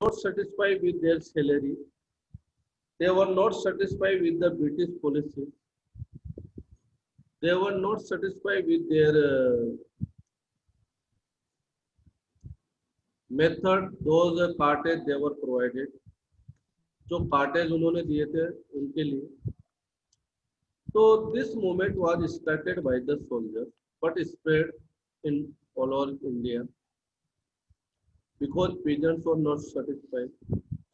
not satisfied with their salary. They were not satisfied with the British policy. They were not satisfied with their method, those cartage they were provided. जो cartridge उन्होंने दिए थे उनके लिए. So this movement was started by the soldiers, but spread in all over India because peasants were not satisfied,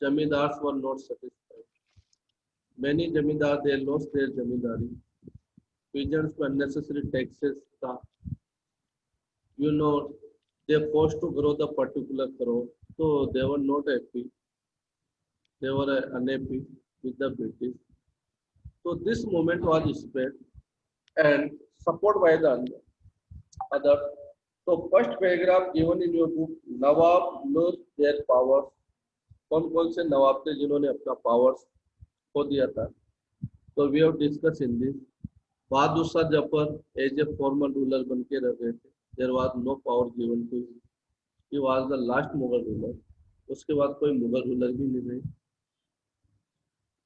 zamindars were not satisfied. Many zamindar they lost their zamindari. Peasants were unnecessary taxes. You know, they forced to grow the particular crop, so they were not happy. They were unhappy with the British. So this movement was spread and supported by the other. So first paragraph given in your book, Nawab lost their powers. कौन कौन से नवाब थे जिन्होंने अपना powers खो दिया था? तो we have discuss in this. Bahadur Shah Zafar as a formal ruler बन के रह गए थे. There was no power given to him. He was the last Mughal ruler. उसके बाद कोई मुगल रूलर भी नहीं रहे.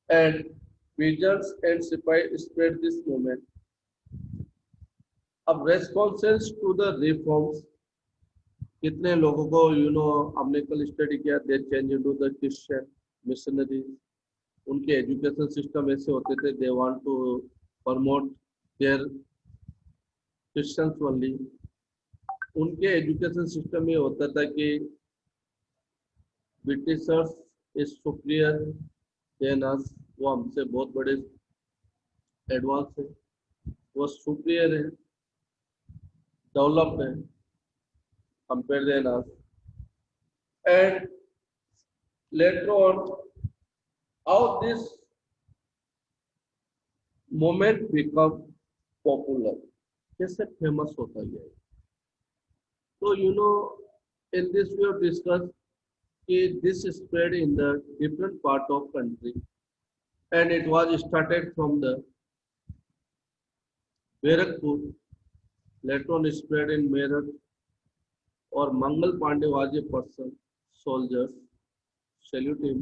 एंड peasants and सिपाही spread this movement. अब responses to the reforms, कितने लोगों को हमने कल स्टडी किया, they change into the Christian missionaries. उनके एजुकेशन सिस्टम ऐसे होते थे, they want to promote their Christians only. उनके एजुकेशन सिस्टम ये होता था कि Britishers is superior than us. वो हमसे बहुत बड़े एडवांस है, वो सुपीरियर है, डेवलप्ड है compared than us. And later on, how this moment become popular, कैसे फेमस होता गया. तो in this we have discussed कि this spread in the different part of country and it was started from the Barakpur, later on spread in Meerut. और Mangal Pandey was a person soldiers salute him,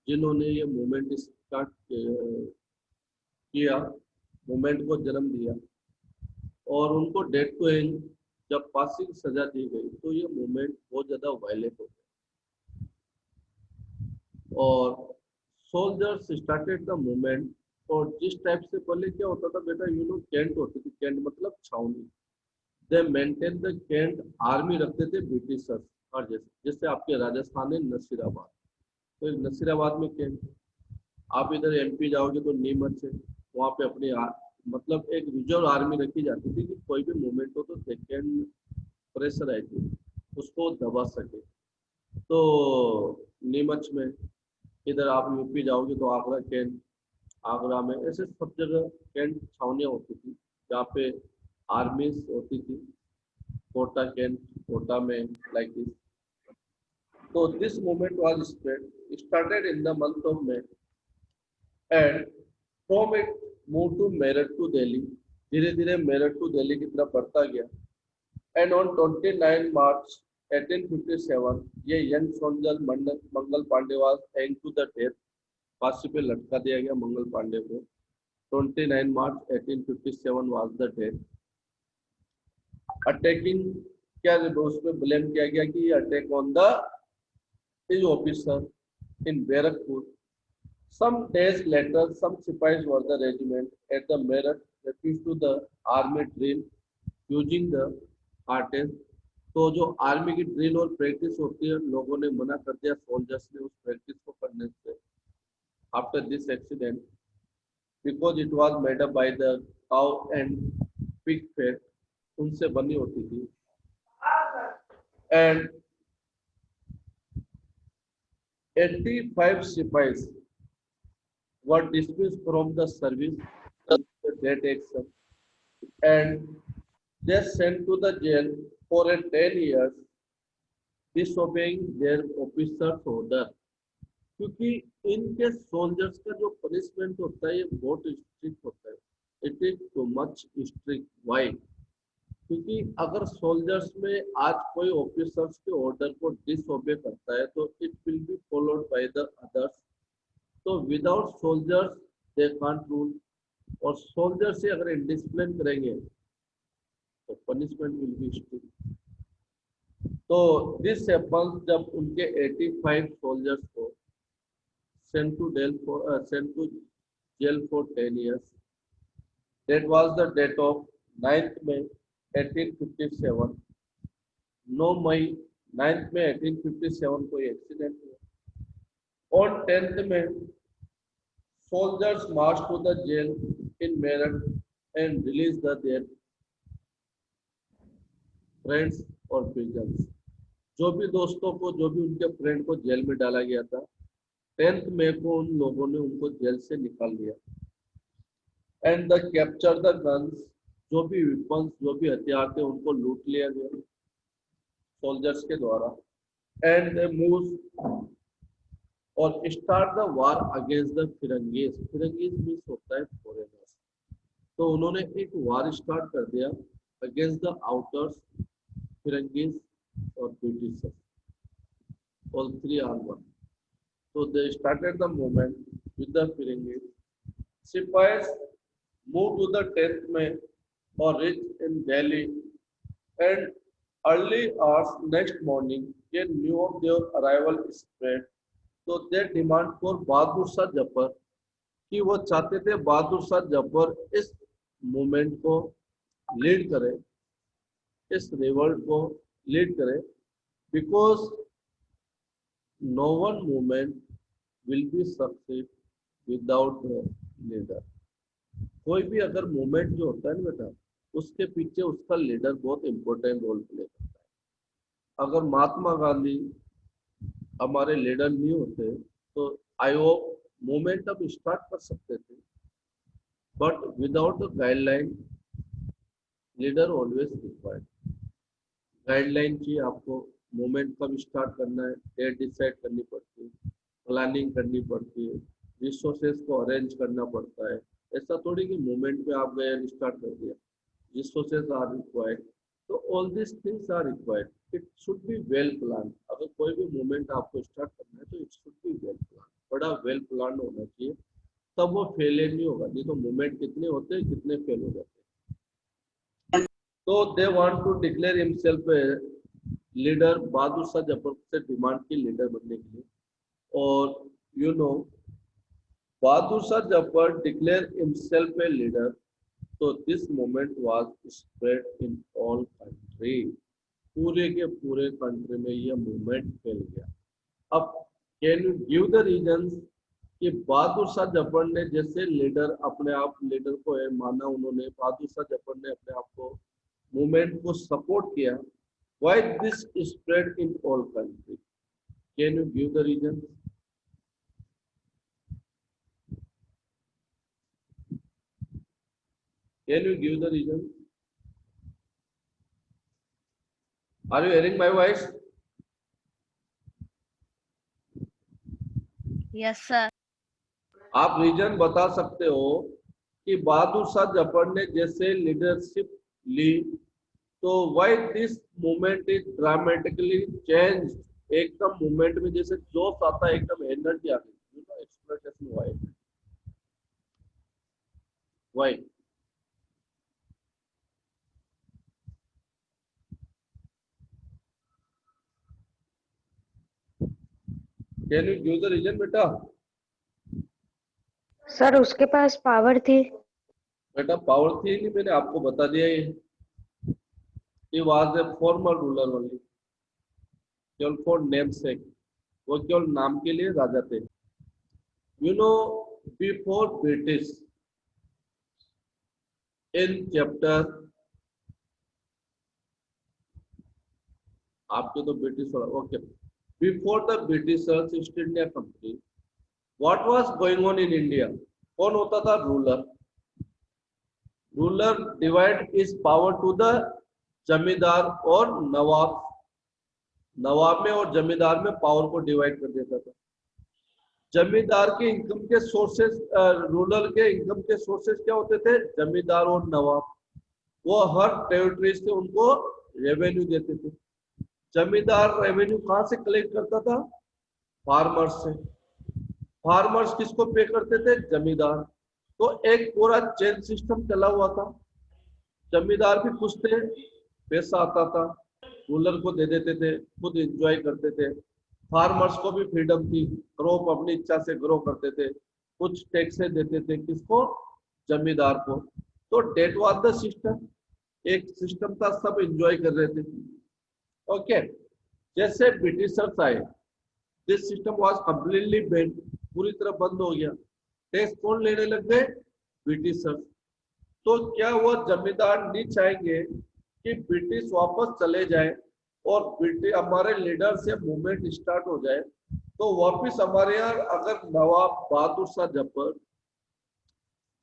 जिन्होंने ये movement start किया, movement को जन्म दिया. और उनको डेथ टू एंड जब फांसी की सजा दी गई तो ये मूवमेंट बहुत ज्यादा वायलेंट हो गया. और सोल्जर्स स्टार्टेड द मूवमेंट. और जिस टाइप से पहले क्या होता था बेटा, कैंट होती थी. कैंट मतलब छावनी. They maintain the cantt army रखते थे ब्रिटिशर्स. और जैसे आपके राजस्थान है नसीराबाद, तो नसीराबाद में कैंट. आप इधर एमपी जाओगे तो नीमच है, वहाँ पे अपनी मतलब एक रिजर्व आर्मी रखी जाती थी कि कोई भी मूवमेंट हो तो दे कैन प्रेशराइज उसको दबा सके. तो नीमच में, इधर आप यूपी जाओगे तो आगरा कैंट, आगरा में, ऐसे सब जगह कैंट छावनियाँ होती थी जहाँ पे आर्मीज होती थी. कोटा कैंट, कोटा में लाइक दिस. तो this movement was spread started in the month of May and from it move to Meerut to Delhi. धीरे धीरे मेरठ टू दिल्ली की तरफ बढ़ता गया. एंड ऑन 29 मार्च 1857 ये young soldier Mangal Pandey was hang to the death. फांसी पे लटका दिया गया मंगल पांडे को. 29 March 1857 was the death. Attacking क्या उसमें ब्लेम किया गया कि attack on the his officer in Barrackpore. Some days later, some Sipais were the regiment at the Meerut refused to the army drill using the artist. तो जो army की drill और practice होती है, लोगों ने मना कर दिया सोल्जर्स ने उस प्रैक्टिस को करने से. After this accident, because it was made up by the cow and pig fat, उनसे बनी होती थी. And 85 सिपाहीज were dismissed from the service for that action and they sent to the jail for 10 years disobeying their officer's order. क्योंकि इनके soldiers का जो punishment होता है ये बहुत स्ट्रिक्ट होता है. It is too much strict. Why? क्योंकि अगर सोल्जर्स में आज कोई ऑफिसर्स के ऑर्डर को डिसओबे करता है तो it will be followed by the others. तो without soldiers they can't rule. और सोल्जर से अगर इंडिसिप्लिन करेंगे तो पनिशमेंट विल बी स्ट्रिक्ट। तो दिस हैपन्स जब उनके 85 सोल्जर्स को sent to jail for 10 years. That was the date of 9th May 1857. 9 May 9th May 1857 को एक्सीडेंट हुआ। On 10th May, soldiers marched to the jail in Meerut and released their friends और prisoners। जो भी दोस्तों को, जो भी उनके फ्रेंड को जेल में डाला गया था, 10th मई को उन लोगों ने उनको जेल से निकाल लिया। And the capture the guns, जो भी वेपन्स, जो भी हथियार थे उनको लूट लिया गया सोल्जर्स के द्वारा। एंड दे मूव और start the war against the फिरंगीज। फिरंगीज मीन्स होता है फॉरेनर्स। तो उन्होंने एक वार स्टार्ट कर दिया अगेंस्ट द आउटर्स, फिरंगीज और Britishers. All three are one. So they started the movement with the Firangis. Sepoys moved to the 10th May or reached in Delhi, and early hours next morning, they knew of their arrival spread. So they demand for बहादुर शाह जफर कि वो चाहते थे बहादुर शाह जफर इस movement को lead करे, इस revolt को lead करे, because no one movement will be succeed without the leader। कोई भी अगर मूवमेंट जो होता है ना बेटा, उसके पीछे उसका लीडर बहुत इंपॉर्टेंट रोल प्ले करता है। अगर महात्मा गांधी हमारे लीडर नहीं होते तो आई होप मूवमेंट अब स्टार्ट कर सकते थे, but without the guideline leader always required. Guideline चाहिए आपको, मूवमेंट कब स्टार्ट करना है, डेट डिसाइड करनी पड़ती है, प्लानिंग करनी पड़ती है, रिसोर्सेज को अरेंज करना पड़ता है। ऐसा थोड़ी कि मूवमेंट में आप गए स्टार्ट कर दिया। Resources are required. तो all this things are required. It should be well plan. अगर कोई भी मूवमेंट आपको स्टार्ट करना है तो it should be well plan, बड़ा वेल प्लान होना चाहिए, तब वो फेलियर नहीं होगा। नहीं तो मूवमेंट कितने होते हैं, कितने फेल हो जाते हैं। तो they want to declare himself leader. Bahadur Shah Zafar से डिमांड की लीडर बनने के लिए। और you know Bahadur Shah Zafar declare himself a leader. तो this movement was spread in all country. पूरे के पूरे कंट्री में यह मूवमेंट फैल गया। अब can you give the reasons कि बहादुर शाह जफर ने जैसे लीडर अपने आप लीडर को माना, उन्होंने बहादुर शाह जफर ने अपने आप को मूवमेंट को सपोर्ट किया। Why this spread in all countries? Can you give the reasons? Can you give the reasons? Are you hearing my voice? Yes, sir. आप रीजन बता सकते हो कि बहादुर शाह जफर ने जैसे लीडरशिप ली तो why this movement is dramatically change. एकदम मूवमेंट में जैसे जोश आता है, एकदम एनर्जी आ गई। You know explanation why. Why? Can you give the reason बेटा? सर उसके पास पावर थी। बेटा पावर थी नहीं, मैंने आपको बता दिया ये। He was a former ruler only, केवल फॉर नेम सेक, वो केवल नाम के लिए राजा थे। You know before British in chapter, आपके तो British okay, before the Britishers East India Company what was going on in India? कौन होता था ruler? Ruler divide is power to the zamindar और नवाब। नवाब में और जमींदार में पावर को डिवाइड कर देता था। जमींदार के इनकम के सोर्सेस, रूलर के इनकम के सोर्सेस क्या होते थे? जमींदार और नवाब। वो हर टेरिटरी से उनको रेवेन्यू देते थे। जमींदार रेवेन्यू कहाँ से कलेक्ट करता था? फार्मर्स से। फार्मर्स किसको पे करते थे? जमींदार। तो एक पूरा चेन सिस्टम चला हुआ था। जमींदार भी खुश थे, पैसा आता था, रूलर को दे देते थे, खुद एंजॉय करते थे। फार्मर्स को भी फ्रीडम थी, क्रॉप अपनी इच्छा से ग्रो करते थे। कुछ टैक्सेस देते थे, किसको? जमींदार को। तो डेट वाज द सिस्टम, एक सिस्टम था, सब एंजॉय कर रहे थे। ओके। जैसे ब्रिटिशर्स आए, this system was completely bend, पूरी तरह बंद हो गया। टैक्स कौन लेने लग गए? ब्रिटिशर्स। तो क्या वो जमींदार नहीं चाहेंगे कि ब्रिटिश वापस चले जाए और ब्रिटिश हमारे लीडर से मूवमेंट स्टार्ट हो जाए? तो वापस हमारे यहाँ अगर Nawab Bahadur Shah Zafar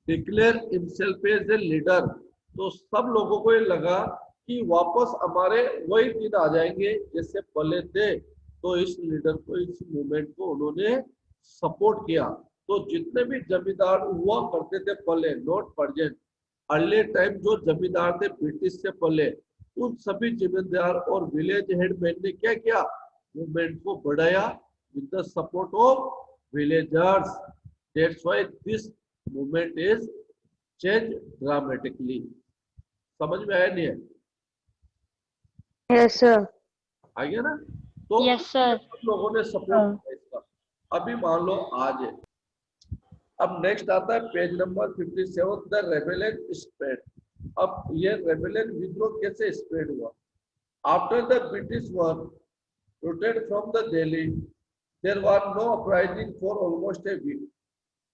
declare himself as a leader, तो सब लोगों को ये लगा कि वापस हमारे वही दिन आ जाएंगे जैसे पहले थे। तो इस लीडर को, इस मूवमेंट को उन्होंने सपोर्ट किया। तो जितने भी जमींदार हुआ करते थे पहले, नॉट प्रेजेंट, अर्ली टाइम जो जमींदार थे ब्रिटिश से पहले, उन सभी जमींदार और विलेज हेडमैन ने क्या किया? मूवमेंट को बढ़ाया with the support of villagers. That's why this movement is change dramatically. समझ में आया नहीं है? Yes sir. आ गया ना? तो यस सर। सब लोगों ने सपोर्ट किया इसका। अभी मान लो आज है। अब नेक्स्ट आता है page number 57, the rebellion spread. अब ये रेबेलियन विद्रोह कैसे स्प्रेड हुआ? After the British were routed from the Delhi, there was no uprising for almost a week.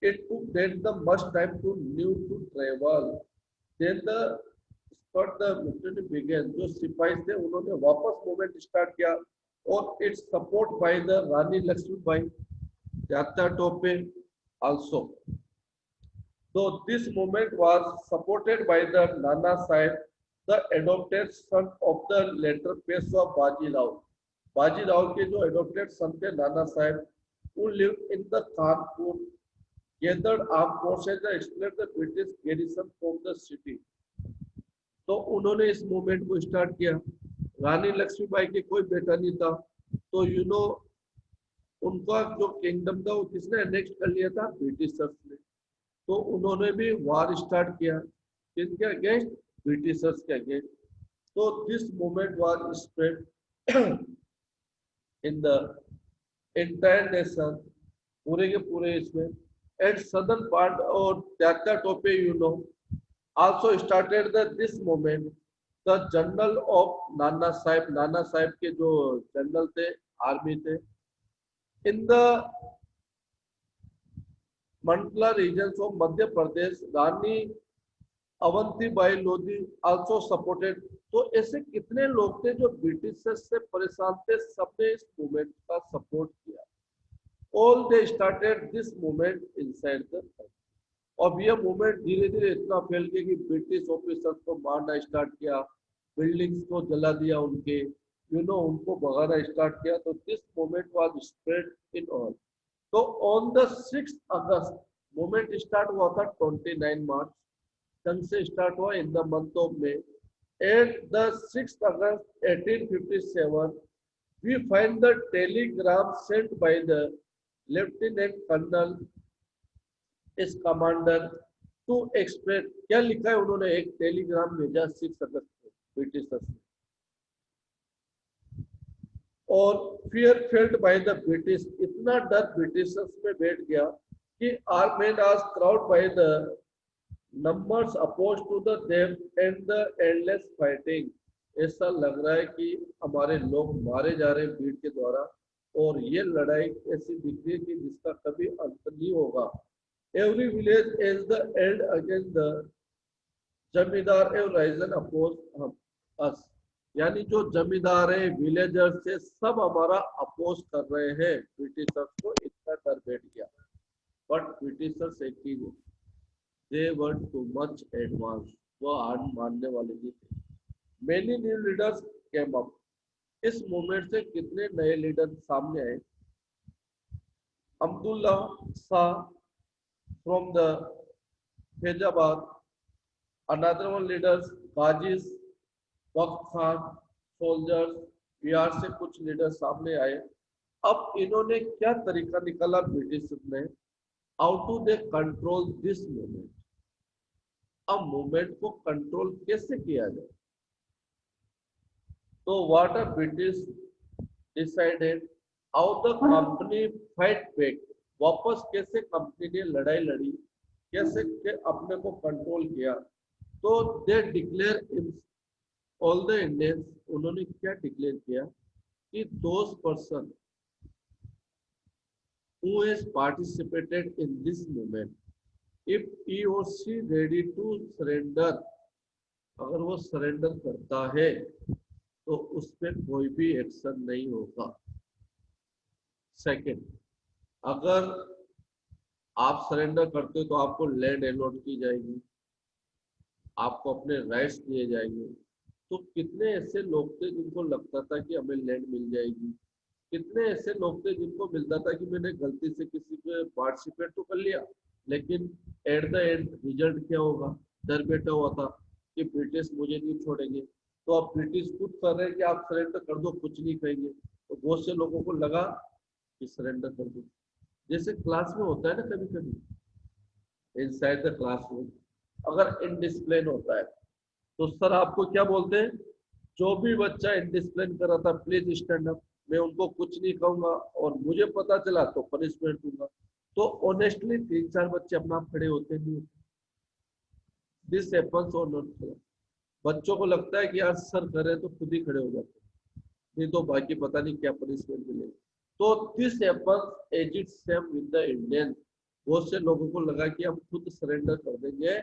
It took them the much time to new to travel. Then the spurt the mutiny began. जो सिपाही थे उन्होंने वापस movement start किया और it's support by the Rani Lakshmibai, Tatya Tope also. So this movement was supported by the Nana Sahib, the adopted son of the later Peshwa Baji Rao. Bajirao के जो adopted सन थे नाना साहब, who lived in the Kanpur, gathered armed forces and expelled the British garrison from the city. तो उन्होंने इस movement को start किया। रानी लक्ष्मीबाई के कोई बेटा नहीं था, तो उनका जो किंगडम था वो किसने नेक्स्ट कर लिया था? ब्रिटिशर्स ने। तो उन्होंने भी वार स्टार्ट किया, किसके अगेंस्ट? ब्रिटिशर्स के अगेंस्ट। तो this movement was spread in the entire nation, पूरे के पूरे इसमें, and southern part और Tatya Tope also started this movement. The general of नाना साहब के जो जनरल थे, आर्मी थे, in the Mandla regions of Madhya Pradesh, Rani Avantibai Lodhi also supported. तो ऐसे कितने लोग थे जो ब्रिटिशर्स से परेशान थे, सबने इस मूवमेंट का सपोर्ट किया। All they started this movement inside the country. अब ये मूवमेंट धीरे धीरे इतना फैल गया कि ब्रिटिश ऑफिसर्स को मारना स्टार्ट किया, बिल्डिंग्स को जला दिया उनके, उनको भगाना स्टार्ट किया। तो this movement was spread in all. तो ऑन द 6 अगस्त मूवमेंट स्टार्ट हुआ था, 29 मार्च तक से स्टार्ट हुआ in the month of May. At the 6th August 1857, we find the telegram sent by the Lieutenant Colonel, his commander, to express। क्या लिखा है उन्होंने? एक टेलीग्राम भेजा 6 अगस्त को ब्रिटिशर्स ने। और fear felt by the British, इतना डर ब्रिटिशर्स में बैठ गया कि our men are crowded by the numbers opposed to the them and the endless fighting। ऐसा लग रहा है कि हमारे लोग मारे जा रहे हैं भीड़ के द्वारा, और ये लड़ाई ऐसी दिख रही है कि जिसका कभी अंत नहीं होगा। Every village is the held against the zamindar have Ryzen oppose अस। यानी जो जमींदार है, विलेजर्स से सब हमारा अपोज कर रहे हैं ब्रिटिशर्स को, इतना डर बैठ गया। बट ब्रिटिशर्स एक चीज है, they were too much advanced, वो हार मानने वाले नहीं थे। Many new leaders came up। इस मूवमेंट से कितने नए लीडर सामने आए? Abdullah Shah from the Faizabad, another one leaders गाजीज, वक्त खान, सोल्जर्स, बिहार से कुछ लीडर सामने आए। अब इन्होंने क्या तरीका निकाला ब्रिटिश ने, how to they control this movement. अब मूवमेंट को कंट्रोल कैसे किया जाए। तो what a British decided, how the company fight back, वापस कैसे कंपनी ने लड़ाई लड़ी, कैसे के अपने को कंट्रोल किया। तो they declare all the Indians, उन्होंने क्या डिक्लेयर किया कि those person who has participated in this movement, if he or she ready to surrender, अगर वो सरेंडर करता है तो उस पर कोई भी एक्शन नहीं होगा। सेकंड, अगर आप सरेंडर करते हो तो आपको लैंड अलॉट की जाएगी, आपको अपने राइट्स दिए जाएंगे। तो कितने ऐसे लोग थे जिनको लगता था कि हमें लैंड मिल जाएगी, कितने ऐसे लोग थे जिनको मिलता था कि मैंने गलती से किसी पे पार्टिसिपेट तो कर लिया, लेकिन एट द एंड रिजल्ट क्या होगा, डर बैठा हुआ था कि ब्रिटिश मुझे नहीं छोड़ेंगे। तो अब ब्रिटिश खुद कर रहे हैं कि आप सरेंडर कर दो, कुछ नहीं कहेंगे। तो बहुत से लोगों को लगा कि सरेंडर कर दो। जैसे क्लास में होता है ना, कभी कभी इनसाइड द क्लासरूम अगर इनडिसिप्लिन होता है तो सर आपको क्या बोलते हैं, जो भी बच्चा इनडिसिप्लिन कर रहा था प्लीज स्टैंड अप, मैं उनको कुछ नहीं कहूंगा और मुझे पता चला तो पनिशमेंट दूंगा। तो ऑनेस्टली 3-4 बच्चे अपना आप खड़े होते नहीं। दिस हैपेंस और नॉट। बच्चों को लगता है कि यार सर करे तो खुद ही खड़े हो जाते हैं, नहीं तो बाकी पता नहीं क्या पनिशमेंट मिलेगी। तो this happens as it same with the Indian. बहुत से लोगों को लगा कि हम खुद सरेंडर कर देंगे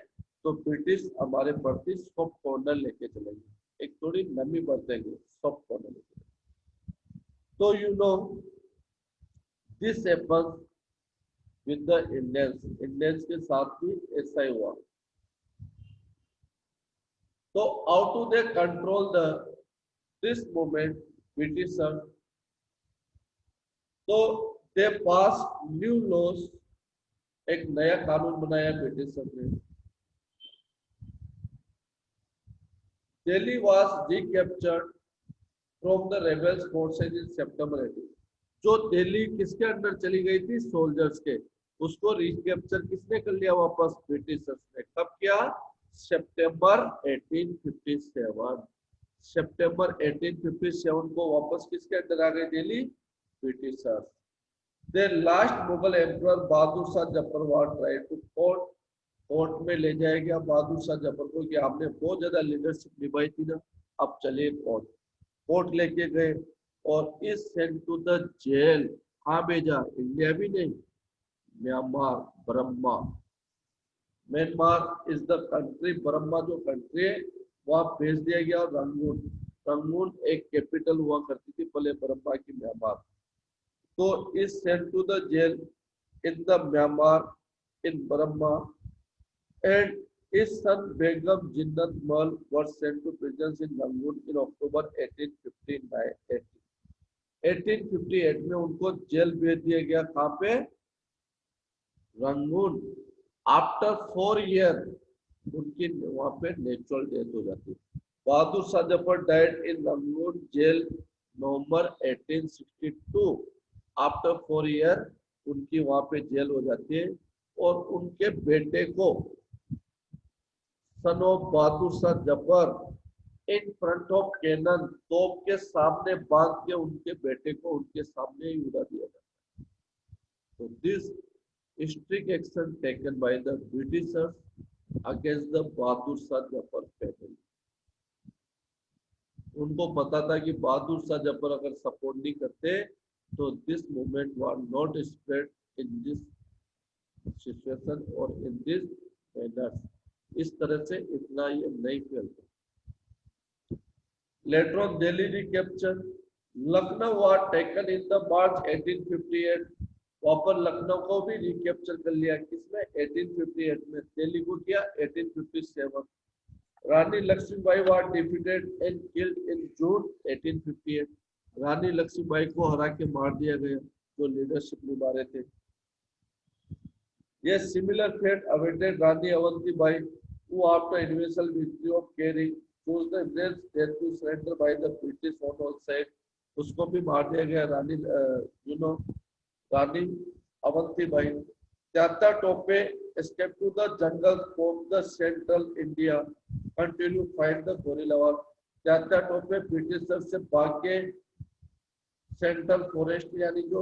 तो ब्रिटिश हमारे प्रति सॉफ्ट कॉर्नर लेके चलेंगे, एक थोड़ी नमी बरतेंगे, सॉफ्ट कॉर्नर लेके। तो you know this happens with the Indians, Indians के साथ भी ऐसा ही हुआ। तो how to they control the this movement Britishers, तो दे पास न्यू लॉज, एक नया कानून बनाया ब्रिटिशर्स ने। Delhi was recaptured from the rebels forces in सितंबर 18। जो दिल्ली किसके अंडर चली गई थी, सोल्जर्स के, उसको रिकैप्चर किसने कर लिया वापस, ब्रिटिशर्स ने। कब किया, सितंबर 1857। सितंबर 1857 को वापस किसके अंडर आ गई Delhi, Britishers. The last Mughal emperor Bahadur Shah Zafar was tried to court, court में ले जाया गया बहादुर शाह जफर को कि आपने बहुत ज्यादा लीडरशिप निभाई थी ना, अब चलिए कोर्ट। कोर्ट लेके गए और is sent to the jail. कहाँ भेजा, इंडिया भी नहीं, Myanmar, Burma. Myanmar is the country, Burma जो कंट्री है वहां भेज दिया गया। रंगून, रंगून एक कैपिटल हुआ करती थी पहले बर्मा की, म्यांमार। तो is sent to the jail in the Myanmar in Burma, and his son Begum Jinnat Mal was sent to prisons in Rangoon in October 1859। 1858 में उनको जेल भेज दिया गया, कहाँ पे, रंगून। आफ्टर 4 ईयर उनकी वहां पे नेचुरल डेथ हो जाती है। Bahadur Shah Zafar died in Rangoon jail November 1862। After 4 year उनकी वहां पे जेल हो जाती है और उनके बेटे को son of Bahadur Shah Zafar in front of cannon, तोप के सामने बांध के उनके बेटे को उनके सामने ही उड़ा दिया जाता है। तो this strict action taken by the Britishers against the Bahadur Shah Zafar family. उनको पता था कि बहादुर शाह जफर अगर सपोर्ट नहीं करते तो this movement was not spread in this situation और इन दिस मैनर, इस तरह से इतना ये नहीं फैलता। Later on Delhi recapture, Lucknow was taken in the March 1858। वापस लखनऊ को भी रिकैप्चर कर लिया, किसमें, 1858 में। दिल्ली को किया 1857। Rani Lakshmibai was defeated and killed in June 1858। Rani Lakshmibai को हरा के मार दिया गया जो लीडरशिप निभा रहे थे। ये similar fate awaited Rani Avantibai who after initial victory of Kheri chose the Indians death to surrender by the British on all sides. उसको भी मार दिया गया Rani you know Rani Avantibai. Tatya Tope escaped to the jungle from the central India until you find the gorilla war. Tatya Tope britisher से भाग के central forest यानी जो